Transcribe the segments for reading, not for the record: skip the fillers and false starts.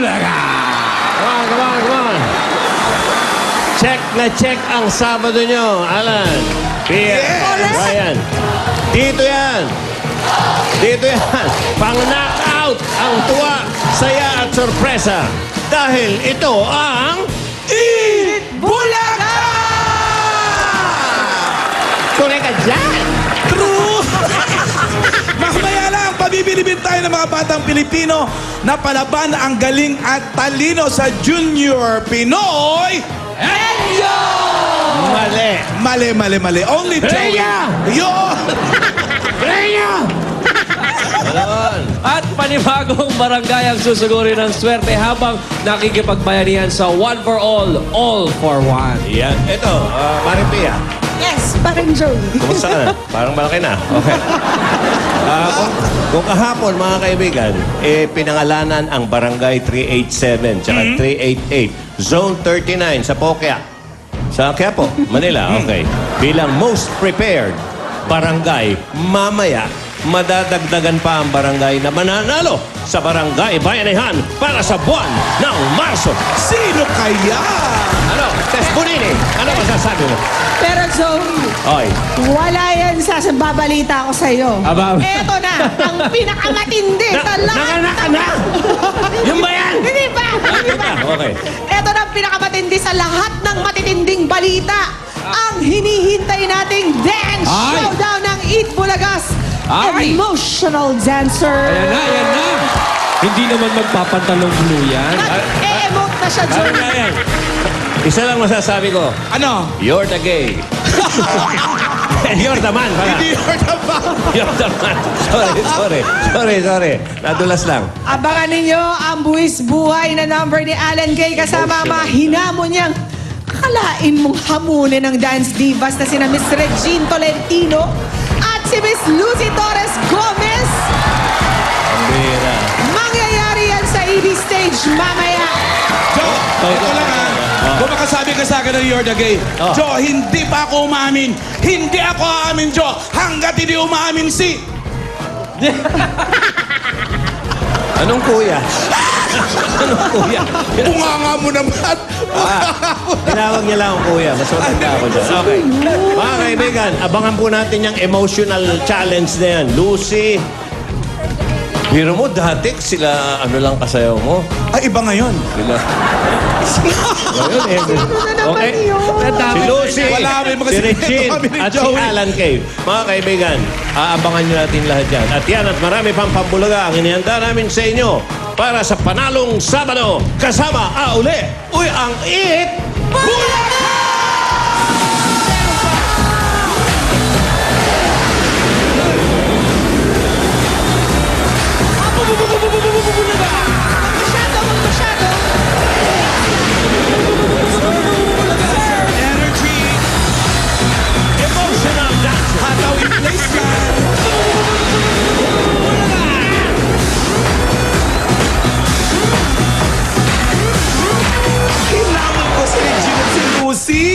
Bulaga! Come on. Check na check ang Sabado nyo. Alan, Pia, Ryan. Dito yan. Pang-knockout ang tuwa, saya at sorpresa. Dahil ito ang... Eat Bulaga! Tunay ka dyan! True! Mamaya lang, pabibilibin tayo ng mga batang Pilipino na palaban ang galing at talino sa Junior Pinoy. Enyo! Mali. Only Joey. Rhea! Yun! At panibagong barangay ang susuguri ng swerte habang nakikipagbayanihan sa One for All for One. Yan. Ito, Maring Pia. Yes, parang Joey. Kumusta ka na? Parang malaki na. Okay. Kung kahapon, mga kaibigan, pinangalanan ang Barangay 387 tsaka 388, Zone 39 sa Pokea. Sa Quiapo, Manila. Okay. Bilang most prepared barangay, mamaya, madadagdagan pa ang barangay na mananalo sa Barangay Bayanihan para sa buwan ng Marso. Sino kaya? Ano? Tess Bonini, ano masasabi mo? Pero Joey, Oy. wala yan sa babalita ko sa'yo. Aba. Eto na, ang pinakamatindi sa lahat. Nanganak ka na? Yung ba yan? Hindi pa. Okay. Eto na ang pinakamatindi sa lahat ng matitinding balita. Ang hinihintay nating dance Ay. showdown ng Eat Bulagas. Ay. Emotional dancer. Ayan na. Hindi naman magpapantalong blue yan. Nag-e-emote na siya, Ano Joey. na yan? Isa lang masasabi ko. Ano? You're the gay. You're the man. Pala. Hindi yun na ba? You're the man. Sorry. Nadulas lang. Abangan ninyo ang buwis buhay na number ni Alan Kay kasama ang mga hinamon niyang akalain mong hamunin ng dance divas na sina Miss Regine Tolentino at si Miss Lucy Torres Gomez. Pambira. Mangyayari yan sa EB stage mamaya. Jo, ito lang ha. Kung makasabi ka sa akin na you're the gay. Jo, hindi pa ako umamin. Hindi ako aamin, Jo. Hanggat hindi umamin si... Anong kuya? Anong kuya? Bunganga mo naman. Tinawag niya lang ang kuya. Mas maganda ako dyan. Okay. Mga kaibigan, abangan po natin yung emotional challenge na yan. Lucy, biro mo dati sila ano lang kasayaw mo. Ay, iba ngayon. Sila. Ngayon, okay. Si Lucy, Wala, may mga si sikreto Regine, kami ni at si Joey. Alan Kay. Mga kaibigan, aabangan nyo natin lahat yan. At yan at marami pang pambulaga ang inihanda namin sa inyo para sa panalong Sabado. Kasama, uy, ang Eat Bulaga! Energy. Emotional dancer. Hataw in place lang. Kailangan ko si Regine at si Lucy.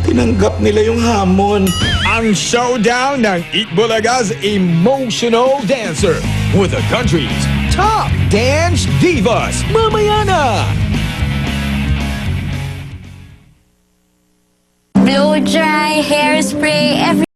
Tinanggap nila yung hamon. Ang showdown ng Eat Bulaga's Emotional Dancer with the country's top dance divas. Mamaya na! Blow dry, hairspray, every